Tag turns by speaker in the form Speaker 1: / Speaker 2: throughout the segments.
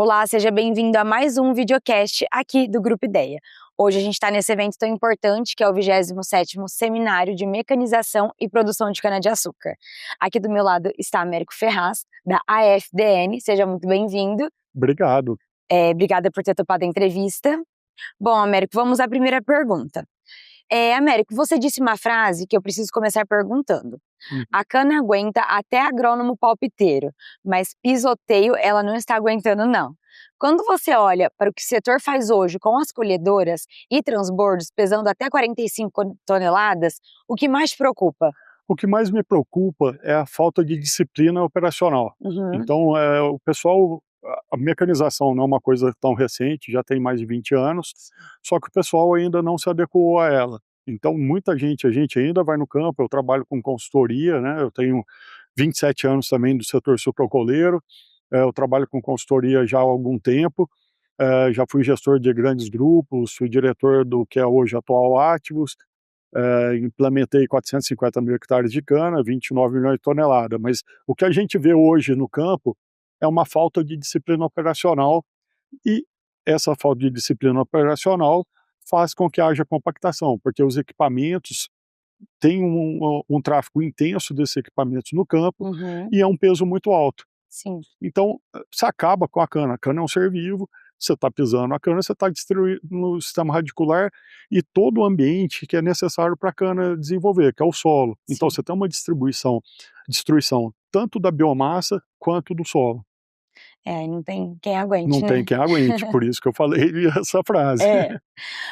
Speaker 1: Olá, seja bem-vindo a mais um videocast aqui do Grupo Ideia. Hoje a gente está nesse evento tão importante que é o 27º Seminário de Mecanização e Produção de Cana-de-Açúcar. Aqui do meu lado está Américo Ferraz, da AFDN. Seja muito bem-vindo.
Speaker 2: Obrigado.
Speaker 1: Obrigada por ter topado a entrevista. Bom, Américo, vamos à primeira pergunta. Américo, você disse uma frase que eu preciso começar perguntando. A cana aguenta até agrônomo palpiteiro, mas pisoteio ela não está aguentando não. Quando você olha para o que o setor faz hoje com as colhedoras e transbordos pesando até 45 toneladas, o que mais te preocupa?
Speaker 2: O que mais me preocupa é a falta de disciplina operacional. Então, o pessoal, a mecanização não é uma coisa tão recente, já tem mais de 20 anos, só que o pessoal ainda não se adequou a ela. Então, muita gente, a gente ainda vai no campo, eu trabalho com consultoria, né? Eu tenho 27 anos também do setor sucrocoleiro, eu trabalho com consultoria já há algum tempo, já fui gestor de grandes grupos, fui diretor do que é hoje atual Ativos, implementei 450 mil hectares de cana, 29 milhões de toneladas, mas o que a gente vê hoje no campo é uma falta de disciplina operacional, e essa falta de disciplina operacional faz com que haja compactação, porque os equipamentos têm um tráfego intenso desses equipamentos no campo e é um peso muito alto.
Speaker 1: Sim.
Speaker 2: Então, você acaba com a cana é um ser vivo, você está pisando a cana, você está destruindo o sistema radicular e todo o ambiente que é necessário para a cana desenvolver, que é o solo.
Speaker 1: Sim.
Speaker 2: Então você tem uma destruição tanto da biomassa quanto do solo.
Speaker 1: Não tem quem aguente,
Speaker 2: Não
Speaker 1: né?
Speaker 2: tem quem aguente, por isso que eu falei essa frase.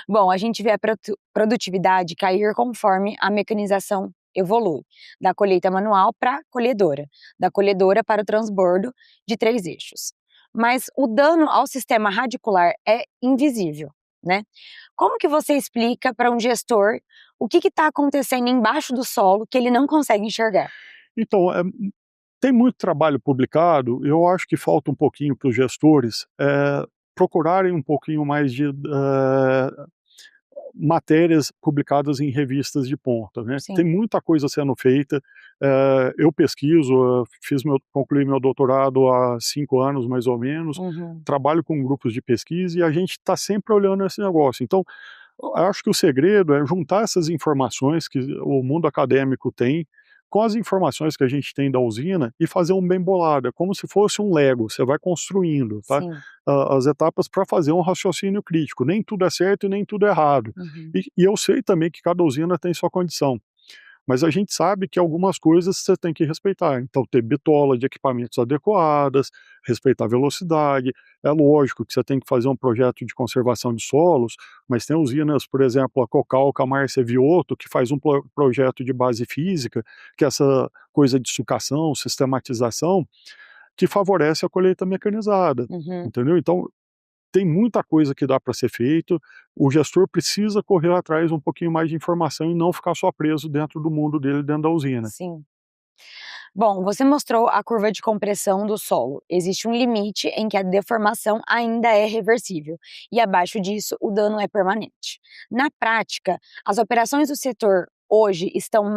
Speaker 1: Bom, a gente vê a produtividade cair conforme a mecanização evolui, da colheita manual para a colhedora, da colhedora para o transbordo de 3 eixos. Mas o dano ao sistema radicular é invisível, né? Como que você explica para um gestor o que está acontecendo embaixo do solo que ele não consegue enxergar?
Speaker 2: Então, tem muito trabalho publicado, eu acho que falta um pouquinho para os gestores procurarem um pouquinho mais de matérias publicadas em revistas de ponta, né?
Speaker 1: Sim.
Speaker 2: Tem muita coisa sendo feita, eu pesquiso, concluí meu doutorado há 5 anos mais ou menos, trabalho com grupos de pesquisa e a gente está sempre olhando esse negócio. Então, eu acho que o segredo é juntar essas informações que o mundo acadêmico tem com as informações que a gente tem da usina e fazer um bem bolado, é como se fosse um Lego, você vai construindo, tá?
Speaker 1: Sim.
Speaker 2: As etapas para fazer um raciocínio crítico, nem tudo é certo e nem tudo é errado. E eu sei também que cada usina tem sua condição, mas a gente sabe que algumas coisas você tem que respeitar, então ter bitola de equipamentos adequadas, respeitar a velocidade, é lógico que você tem que fazer um projeto de conservação de solos, mas tem usinas, por exemplo, a Cocalca, a Márcia Vioto, que faz um projeto de base física, que é essa coisa de sucação, sistematização, que favorece a colheita mecanizada, entendeu? Então, tem muita coisa que dá para ser feito, o gestor precisa correr atrás um pouquinho mais de informação e não ficar só preso dentro do mundo dele, dentro da usina.
Speaker 1: Sim. Bom, você mostrou a curva de compressão do solo. Existe um limite em que a deformação ainda é reversível, e abaixo disso o dano é permanente. Na prática, as operações do setor hoje estão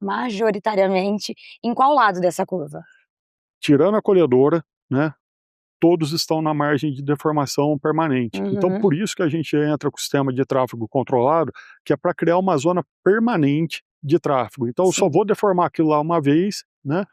Speaker 1: majoritariamente em qual lado dessa curva?
Speaker 2: Tirando a colhedora, né, todos estão na margem de deformação permanente. Então, por isso que a gente entra com o sistema de tráfego controlado, que é para criar uma zona permanente de tráfego. Então, eu só vou deformar aquilo lá uma vez, né?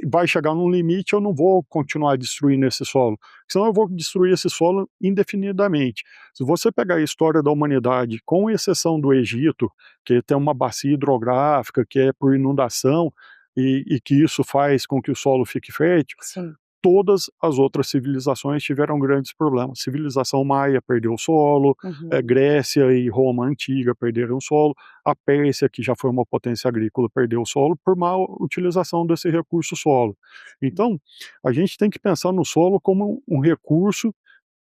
Speaker 2: Vai chegar num limite, eu não vou continuar destruindo esse solo, senão eu vou destruir esse solo indefinidamente. Se você pegar a história da humanidade, com exceção do Egito, que tem uma bacia hidrográfica, que é por inundação, e que isso faz com que o solo fique fértil,
Speaker 1: Sim.
Speaker 2: todas as outras civilizações tiveram grandes problemas. Civilização maia perdeu o solo, Grécia e Roma antiga perderam o solo, a Pérsia, que já foi uma potência agrícola, perdeu o solo por má utilização desse recurso solo. Então, a gente tem que pensar no solo como um recurso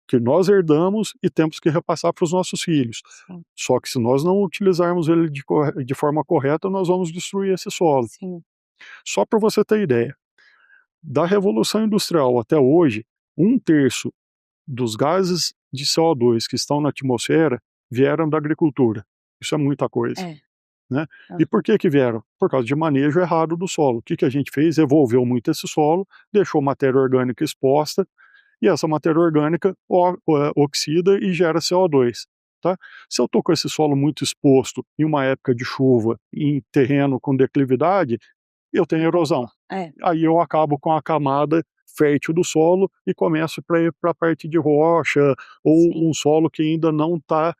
Speaker 2: que nós herdamos e temos que repassar para os nossos filhos.
Speaker 1: Sim.
Speaker 2: Só que se nós não utilizarmos ele de forma correta, nós vamos destruir esse solo.
Speaker 1: Sim.
Speaker 2: Só para você ter ideia, da Revolução Industrial até hoje, 1/3 dos gases de CO2 que estão na atmosfera vieram da agricultura. Isso é muita coisa, né? E por que vieram? Por causa de manejo errado do solo. O que a gente fez? Evolveu muito esse solo, deixou matéria orgânica exposta e essa matéria orgânica oxida e gera CO2. Tá? Se eu estou com esse solo muito exposto em uma época de chuva, em terreno com declividade, eu tenho erosão. Aí eu acabo com a camada fértil do solo e começo para ir para a parte de rocha, ou um solo que ainda não está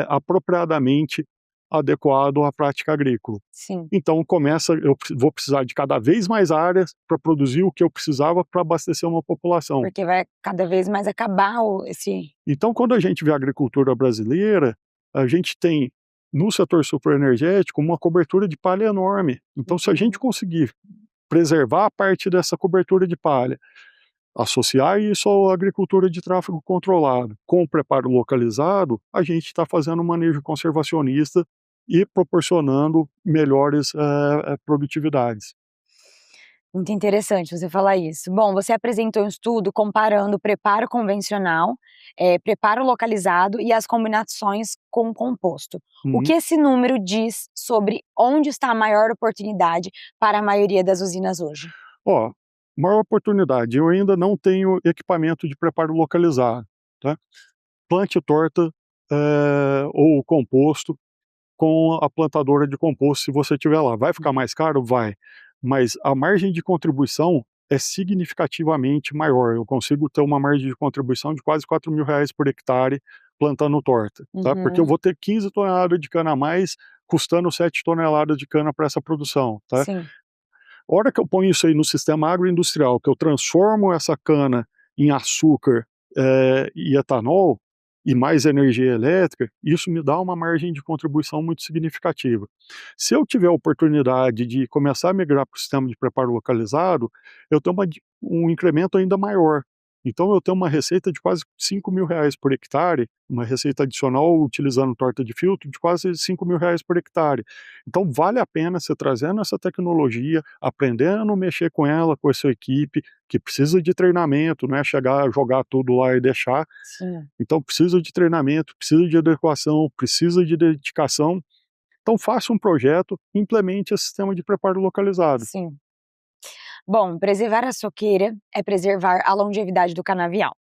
Speaker 2: apropriadamente adequado à prática agrícola. Então eu vou precisar de cada vez mais áreas para produzir o que eu precisava para abastecer uma população.
Speaker 1: Porque vai cada vez mais acabar esse...
Speaker 2: Então, quando a gente vê a agricultura brasileira, a gente tem no setor sucroenergético uma cobertura de palha enorme. Então, se a gente conseguir preservar a parte dessa cobertura de palha, associar isso à agricultura de tráfego controlado, com o preparo localizado, a gente está fazendo um manejo conservacionista e proporcionando melhores produtividades.
Speaker 1: Muito interessante você falar isso. Bom, você apresentou um estudo comparando o preparo convencional, preparo localizado e as combinações com composto. O que esse número diz sobre onde está a maior oportunidade para a maioria das usinas hoje?
Speaker 2: Maior oportunidade, eu ainda não tenho equipamento de preparo localizado, tá? Plante torta ou composto com a plantadora de composto se você tiver lá. Vai ficar mais caro? Vai. Mas a margem de contribuição é significativamente maior. Eu consigo ter uma margem de contribuição de quase R$ 4.000 por hectare plantando torta, tá? Porque eu vou ter 15 toneladas de cana a mais, custando 7 toneladas de cana para essa produção, tá? A hora que eu ponho isso aí no sistema agroindustrial, que eu transformo essa cana em açúcar e etanol, e mais energia elétrica, isso me dá uma margem de contribuição muito significativa. Se eu tiver a oportunidade de começar a migrar para o sistema de preparo localizado, eu tenho um incremento ainda maior. Então eu tenho uma receita de quase R$ 5.000 por hectare, uma receita adicional utilizando torta de filtro de quase R$ 5.000 por hectare. Então vale a pena você trazendo essa tecnologia, aprendendo a mexer com ela, com a sua equipe, que precisa de treinamento, não é chegar, jogar tudo lá e deixar. Então precisa de treinamento, precisa de adequação, precisa de dedicação. Então faça um projeto, implemente esse sistema de preparo localizado.
Speaker 1: Bom, preservar a soqueira é preservar a longevidade do canavial.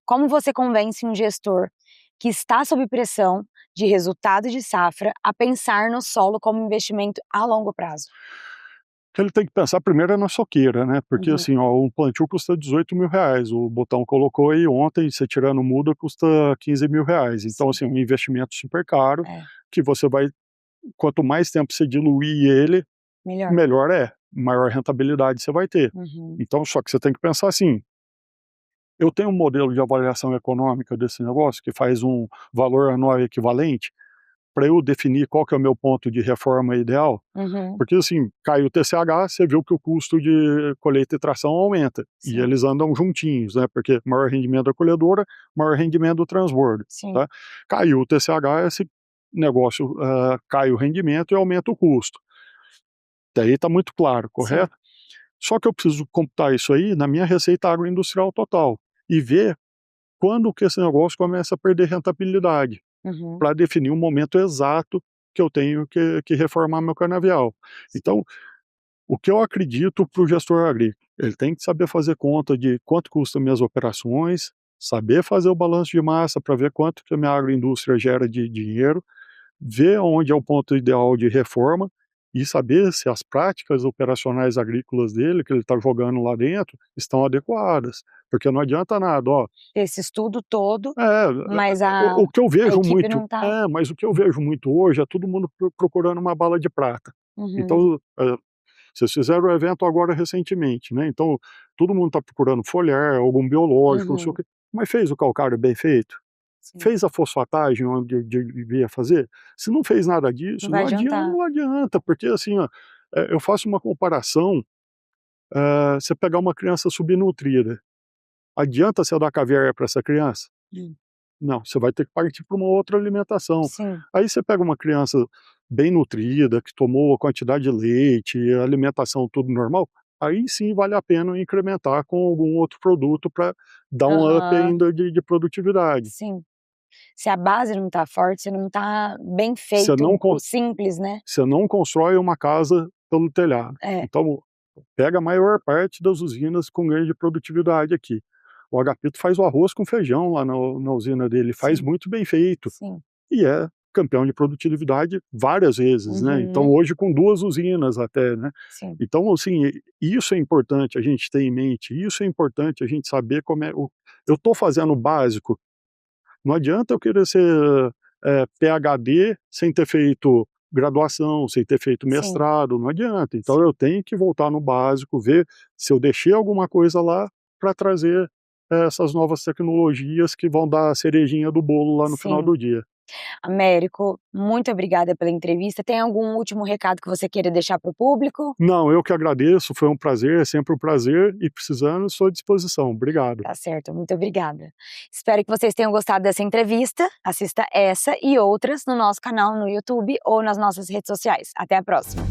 Speaker 1: Como você convence um gestor que está sob pressão de resultado de safra a pensar no solo como investimento a longo prazo?
Speaker 2: O que ele tem que pensar primeiro é na soqueira, né? Porque assim, um plantio custa R$ 18.000, o Botão colocou aí ontem, você tirando muda, custa R$ 15.000. Então assim, um investimento super caro, que você vai, quanto mais tempo você diluir ele, melhor maior rentabilidade você vai ter. Então, só que você tem que pensar assim, eu tenho um modelo de avaliação econômica desse negócio, que faz um valor anual equivalente, para eu definir qual que é o meu ponto de reforma ideal, porque assim, cai o TCH, você viu que o custo de colheita e tração aumenta, e eles andam juntinhos, né, porque maior rendimento da colhedora, maior rendimento do transbordo, tá? Caiu o TCH, esse negócio cai o rendimento e aumenta o custo. Daí está muito claro, correto? Só que eu preciso computar isso aí na minha receita agroindustrial total e ver quando que esse negócio começa a perder rentabilidade, para definir o momento exato que eu tenho que reformar meu canavial. Então, o que eu acredito para o gestor agrícola? Ele tem que saber fazer conta de quanto custam minhas operações, saber fazer o balanço de massa para ver quanto que a minha agroindústria gera de dinheiro, ver onde é o ponto ideal de reforma e saber se as práticas operacionais agrícolas dele, que ele está jogando lá dentro, estão adequadas. Porque não adianta nada,
Speaker 1: esse estudo todo, mas
Speaker 2: o que eu vejo
Speaker 1: a equipe
Speaker 2: muito,
Speaker 1: não tá...
Speaker 2: mas o que eu vejo muito hoje é todo mundo procurando uma bala de prata. Então, vocês fizeram o evento agora recentemente, né? Então, todo mundo está procurando foliar, algum biológico, não sei o quê. Mas fez o calcário bem feito? Fez a fosfatagem onde devia fazer? Se não fez nada disso, não adianta, porque assim, eu faço uma comparação, você pegar uma criança subnutrida, adianta você dar caviar para essa criança? Não, você vai ter que partir para uma outra alimentação. Aí você pega uma criança bem nutrida, que tomou a quantidade de leite, alimentação tudo normal, aí sim vale a pena incrementar com algum outro produto para dar um up ainda de produtividade.
Speaker 1: Se a base não está forte, você não está bem feito, simples, né?
Speaker 2: Você não constrói uma casa pelo telhado. Então, pega a maior parte das usinas com ganho de produtividade aqui. O Agapito faz o arroz com feijão lá na usina dele, faz
Speaker 1: Sim.
Speaker 2: muito bem feito.
Speaker 1: Sim.
Speaker 2: E é campeão de produtividade várias vezes, né? Então hoje com 2 usinas até, né?
Speaker 1: Sim.
Speaker 2: Então, assim, isso é importante a gente ter em mente, isso é importante a gente saber como é eu estou fazendo o básico, não adianta eu querer ser PhD sem ter feito graduação, sem ter feito
Speaker 1: Sim.
Speaker 2: mestrado, não adianta. Então eu tenho que voltar no básico, ver se eu deixei alguma coisa lá para trazer essas novas tecnologias que vão dar a cerejinha do bolo lá no final
Speaker 1: Sim.
Speaker 2: do dia.
Speaker 1: Américo, muito obrigada pela entrevista. Tem algum último recado que você queira deixar para o público?
Speaker 2: Não, eu que agradeço, foi um prazer, é sempre um prazer, e precisando, estou à disposição. Obrigado.
Speaker 1: Tá certo, muito obrigada. Espero que vocês tenham gostado dessa entrevista. Assista essa e outras no nosso canal no YouTube ou nas nossas redes sociais. Até a próxima.